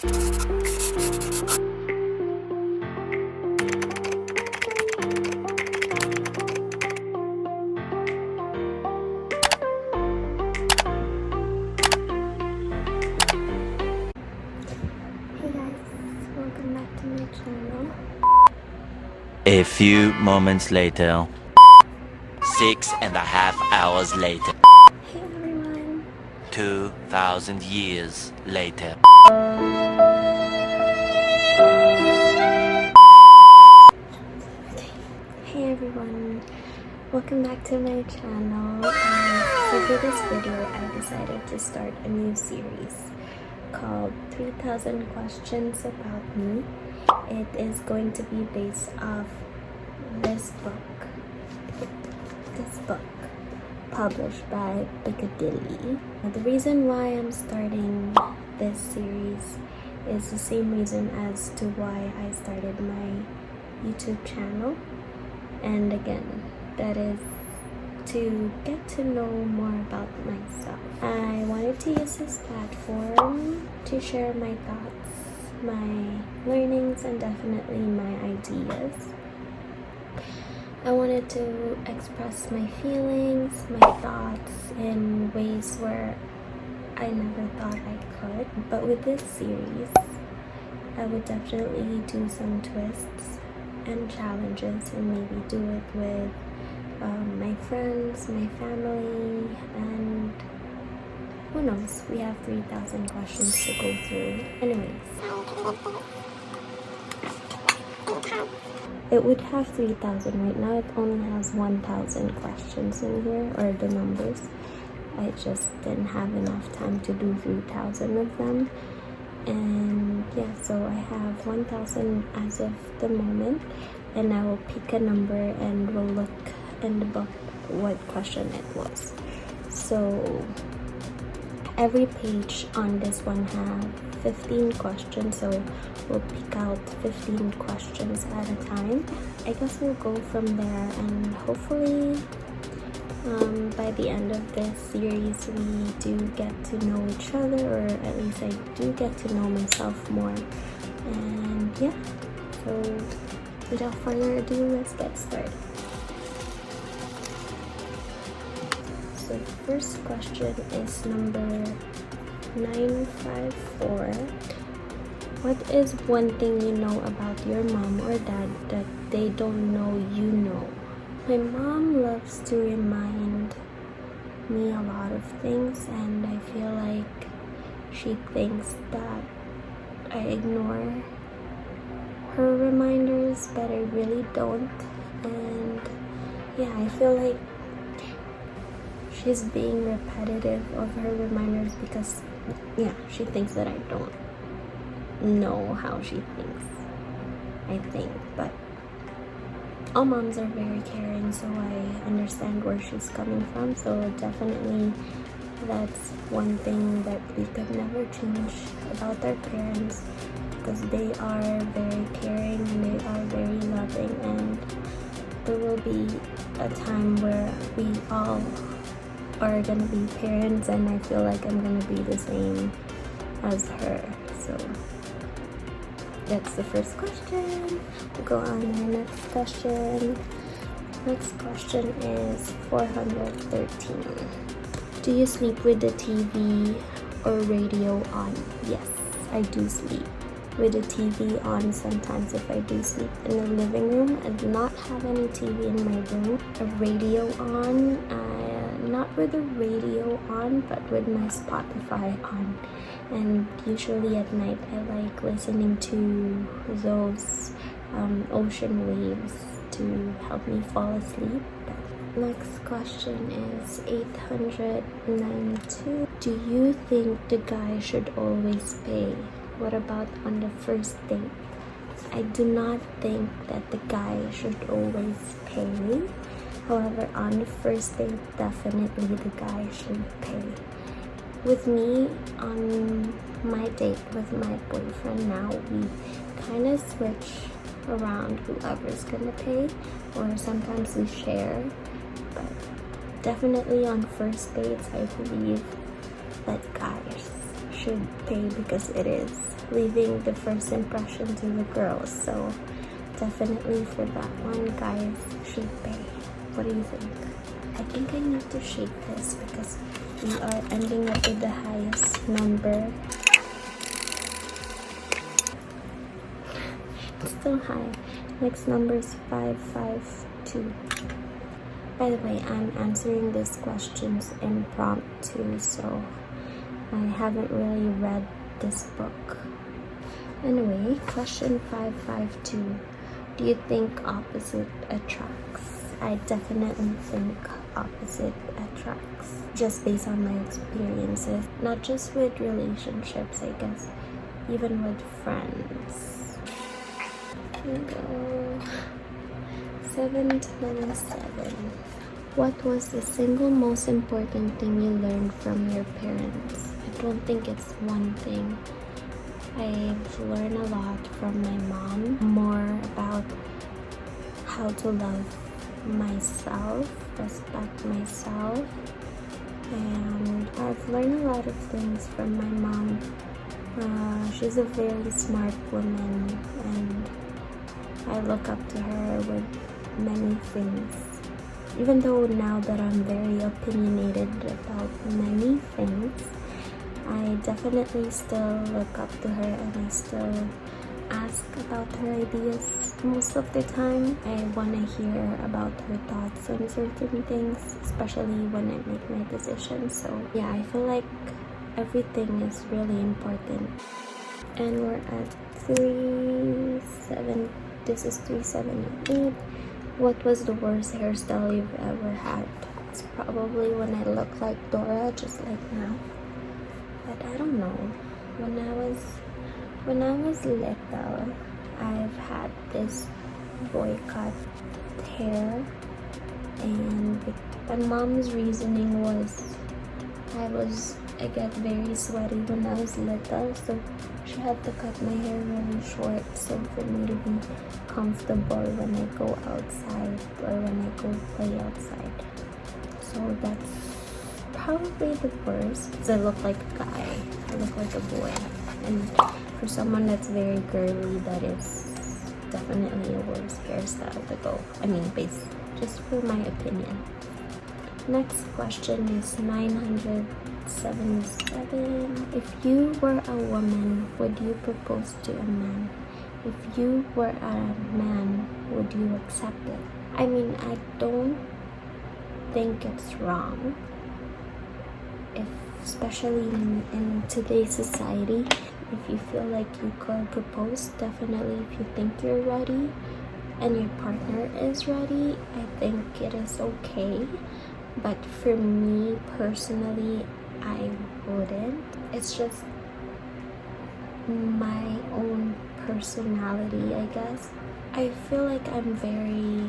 welcome back to my channel. A few moments later. 6.5 hours later. Hey everyone. 2,000 years later. Hey everyone, welcome back to my channel. So for this video, I decided to start a new series called 3,000 Questions About Me. It is going to be based off this book published by Piccadilly. The reason why I'm starting this series is the same reason as to why I started my YouTube channel, and again, that is to get to know more about myself. I wanted to use this platform to share my thoughts, my learnings, and definitely my ideas. I wanted to express my feelings, my thoughts in ways where I never thought I could. But with this series, I would definitely do some twists and challenges, and maybe do it with my friends, my family, and who knows, we have 3,000 questions to go through. Anyways, it would have 3,000 right now. It only has 1,000 questions in here, or the numbers. I just didn't have enough time to do 3,000 of them. And yeah, so I have 1,000 as of the moment, and I will pick a number and we'll look in the book what question it was. So every page on this one have 15 questions, so we'll pick out 15 questions at a time. I guess we'll go from there, and hopefully by the end of this series we do get to know each other, or at least I do get to know myself more. And yeah, so without further ado, let's get started. So the first question is number 954. What is one thing you know about your mom or dad that they don't know you know? My mom loves to remind me a lot of things, and I feel like she thinks that I ignore her reminders, but I really don't. And yeah, I feel like she's being repetitive of her reminders because yeah, she thinks that I don't know how she thinks, I think. But all moms are very caring, so I understand where she's coming from. So definitely that's one thing that we could never change about our parents, because they are very caring and they are very loving, and there will be a time where we all are gonna be parents, and I feel like I'm gonna be the same as her. So that's the first question. We'll go on to the next question. Next question is 413. Do you sleep with the TV or radio on? Yes, I do sleep with the TV on sometimes if I do sleep in the living room. I do not have any TV in my room. A radio on, not with the radio on, but with my Spotify on. And usually at night I like listening to those ocean waves to help me fall asleep. Next question is 892. Do you think the guy should always pay? What about on the first date? I do not think that the guy should always pay. However, on the first date, definitely the guy should pay. With me, on my date with my boyfriend now, we kind of switch around whoever's gonna pay, or sometimes we share. But definitely on first dates, I believe that guys should pay because it is leaving the first impression to the girls. So definitely for that one, guys should pay. What do you think? I think I need to shake this because we are ending up with the highest number. Still high. Next number is 552. By the way, I'm answering these questions impromptu, so I haven't really read this book. Anyway, question 552. Do you think opposite attracts? I definitely think opposite attracts, just based on my experiences. Not just with relationships, I guess, even with friends. Here we go. 727. What was the single most important thing you learned from your parents? I don't think it's one thing. I've learned a lot from my mom, more about how to love myself, respect myself, and I've learned a lot of things from my mom. She's a very smart woman, and I look up to her with many things. Even though now that I'm very opinionated about many things, I definitely still look up to her and I still ask about her ideas. Most of the time, I want to hear about her thoughts on certain things, especially when I make my decisions. So yeah, I feel like everything is really important. And we're at 378. What was the worst hairstyle you've ever had? It's probably when I look like Dora, just like now. But I don't know. When I was little, I've had this boycott hair, and my mom's reasoning was I get very sweaty when I was little, so she had to cut my hair really short so for me to be comfortable when I go outside or when I go play outside. So that's probably the worst, because I look like a guy, I look like a boy, and for someone that's very girly, that is definitely a worse hairstyle to go. I mean, just for my opinion. Next question is 977. If you were a woman, would you propose to a man? If you were a man, would you accept it? I mean, I don't think it's wrong, especially in today's society. If you feel like you could propose, definitely if you think you're ready and your partner is ready, I think it is okay. But for me personally, I wouldn't. It's just my own personality, I guess. I feel like I'm very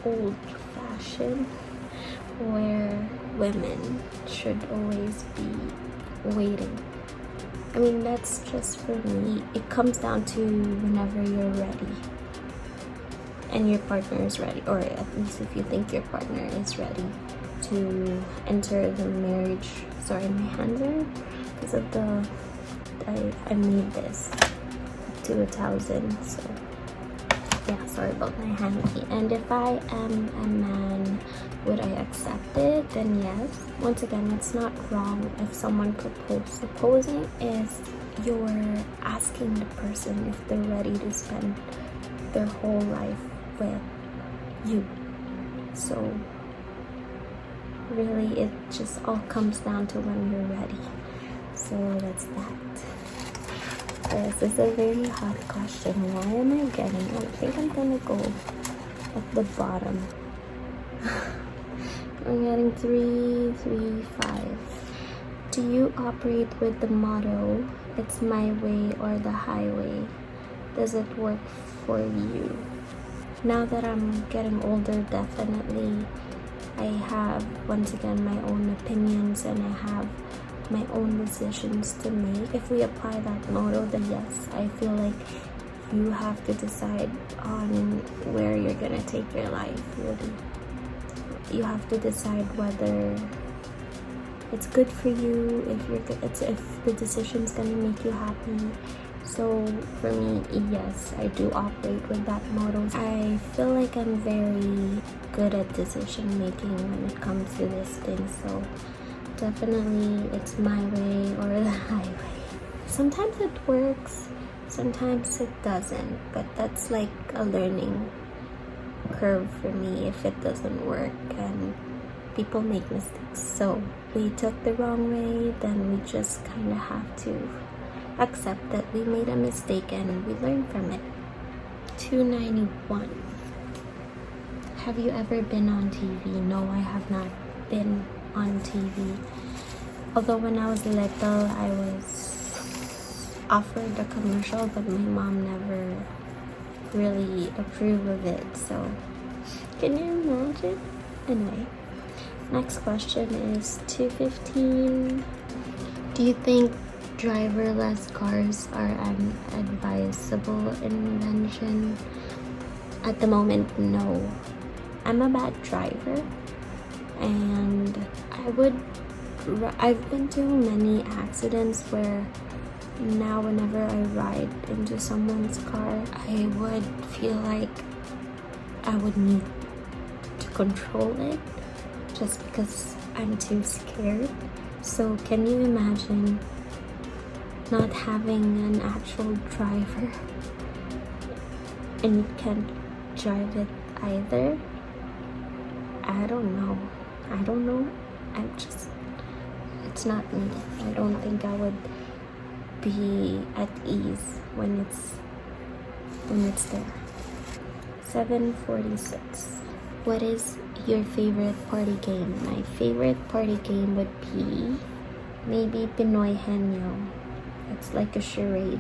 old-fashioned, where women should always be waiting. I mean, that's just for me. It comes down to whenever you're ready and your partner is ready, or at least if you think your partner is ready to enter the marriage. Sorry, my hands are because of I made this to 1,000, so yeah, sorry about my hanky. And if I am a man, would I accept it? Then yes. Once again, it's not wrong if someone proposes. Proposing is you're asking the person if they're ready to spend their whole life with you. So really, it just all comes down to when you're ready. So that's that. This is a very hot question. Why am I getting? I think I'm gonna go at the bottom. I'm getting 335. Do you operate with the motto, "It's my way or the highway"? Does it work for you? Now that I'm getting older, definitely I have, once again, my own opinions and I have my own decisions to make. If we apply that motto, then yes, I feel like you have to decide on where you're gonna take your life, really. You have to decide whether it's good for you, if the decision's gonna make you happy. So for me, yes, I do operate with that motto. I feel like I'm very good at decision making when it comes to this thing. So definitely it's my way or the highway. Sometimes it works, sometimes it doesn't, but that's like a learning curve for me if it doesn't work, and people make mistakes. So we took the wrong way, then we just kind of have to accept that we made a mistake and we learn from it. 291. Have you ever been on TV? No, I have not been on TV. Although when I was little, I was offered a commercial, but my mom never really approved of it. So, can you imagine? Anyway, next question is 215. Do you think driverless cars are an advisable invention? At the moment, no. I'm a bad driver, and I've been to many accidents where now whenever I ride into someone's car, I would feel like I would need to control it just because I'm too scared. So can you imagine not having an actual driver and you can't drive it either? I don't know. It's not me. I don't think I would be at ease when it's there. 746. What is your favorite party game? My favorite party game would be maybe Pinoy Henyo. It's like a charade,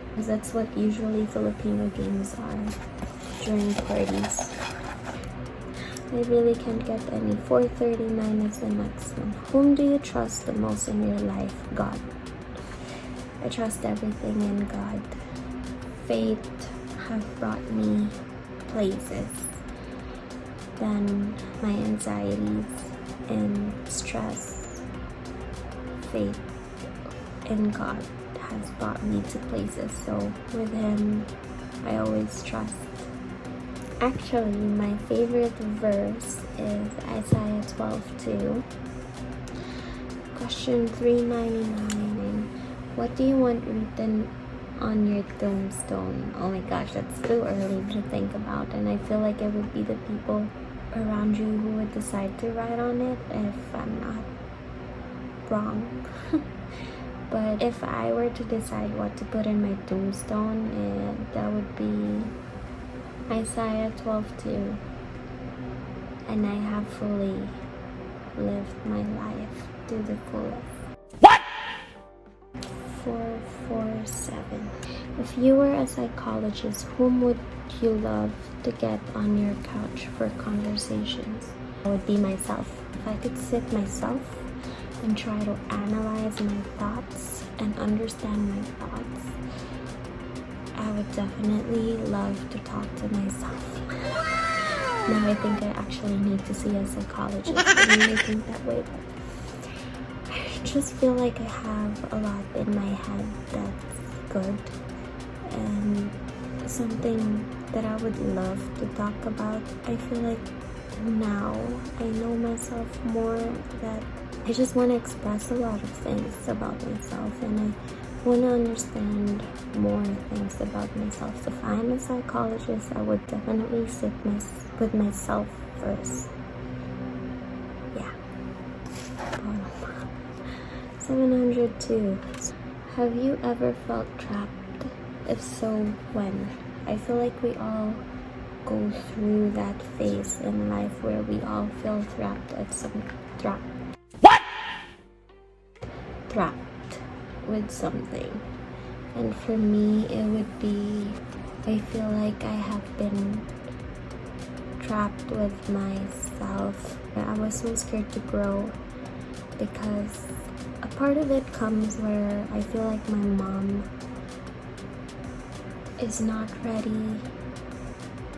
because that's what usually Filipino games are during parties. I really can't get any. 439 is the next one. Whom do you trust the most in your life? God. I trust everything in God. Faith have brought me places. Then my anxieties and stress. Faith in God has brought me to places. So with Him, I always trust. Actually, my favorite verse is Isaiah 12:2. Question 399. What do you want written on your tombstone? Oh my gosh, that's too early to think about, and I feel like it would be the people around you who would decide to write on it if I'm not wrong. But if I were to decide what to put in my tombstone, that would be Isaiah 12:2. And I have fully lived my life to the fullest. What? 447. If you were a psychologist, whom would you love to get on your couch for conversations? It would be myself. If I could sit myself and try to analyze my thoughts and understand my thoughts, I would definitely love to talk to myself. Now I think I actually need to see a psychologist. I really think that way. I just feel like I have a lot in my head that's good, and something that I would love to talk about. I feel like now I know myself more, that I just want to express a lot of things about myself, and I want to understand more things about myself. So if I'm a psychologist, I would definitely sit with myself first. Yeah. 702. Have you ever felt trapped? If so, when? I feel like we all go through that phase in life where we all feel trapped at some trapped with something. And for me, it would be, I feel like I have been trapped with myself. I was so scared to grow, because a part of it comes where I feel like my mom is not ready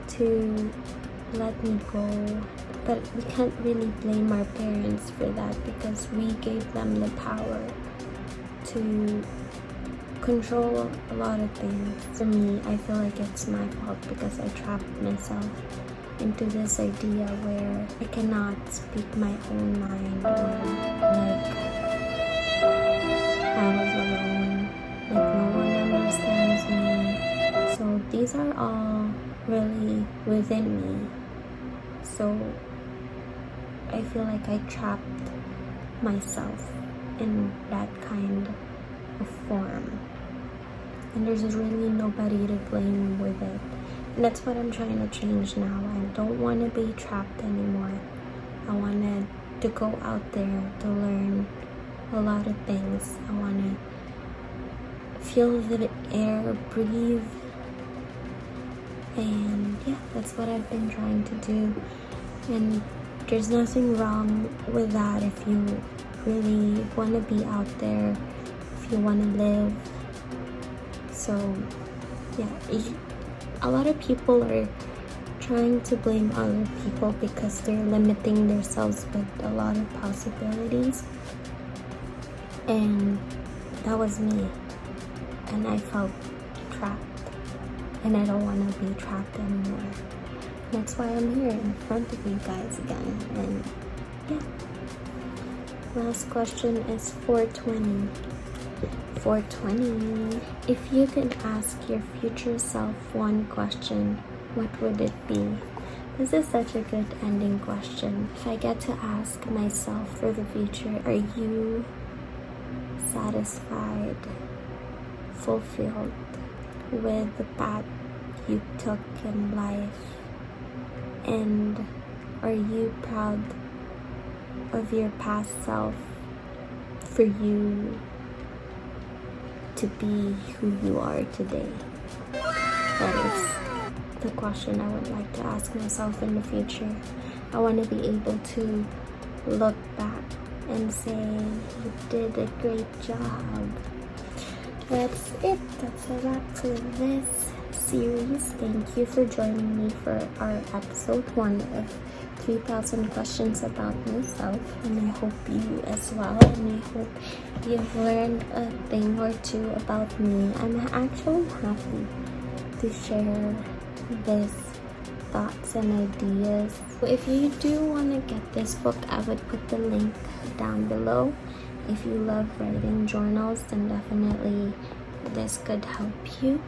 to let me go. But we can't really blame our parents for that because we gave them the power to control a lot of things. For me, I feel like it's my fault because I trapped myself into this idea where I cannot speak my own mind, like I was alone, like no one understands me. So these are all really within me. So I feel like I trapped myself in that kind of form. And there's really nobody to blame with it. And that's what I'm trying to change now. I don't want to be trapped anymore. I wanted to go out there to learn a lot of things. I want to feel the air, breathe. And yeah, that's what I've been trying to do. And there's nothing wrong with that if you really want to be out there, if you want to live. So yeah, a lot of people are trying to blame other people because they're limiting themselves with a lot of possibilities. And that was me. And I felt trapped. And I don't want to be trapped anymore. That's why I'm here in front of you guys again. And yeah. Last question is 420. 420. If you could ask your future self one question, what would it be? This is such a good ending question. If I get to ask myself for the future, are you satisfied, fulfilled with the path you took in life? And are you proud of your past self for you to be who you are today? That is the question I would like to ask myself in the future. I want to be able to look back and say, you did a great job. That's it. That's a wrap for this series. Thank you for joining me for our episode 1 of 3,000 questions about myself, and I hope you as well, and I hope you've learned a thing or two about me. I'm actually happy to share these thoughts and ideas. If you do want to get this book, I would put the link down below. If you love writing journals, then definitely this could help you.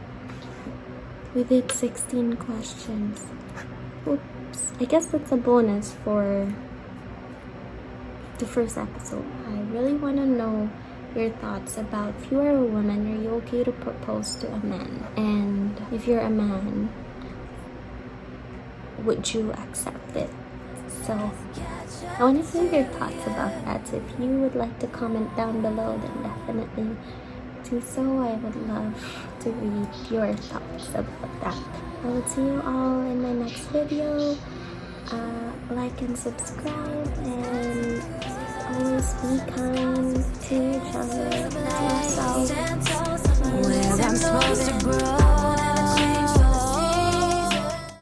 We did 16 questions. Oops. I guess that's a bonus for the first episode. I really want to know your thoughts about, if you are a woman, are you okay to propose to a man? And if you're a man, would you accept it? So I want to hear your thoughts about that. So if you would like to comment down below, then definitely do so. I would love to read your thoughts about that. I will see you all in my next video. Like and subscribe, and always be kind to each other, to yourself. Where I'm supposed to grow.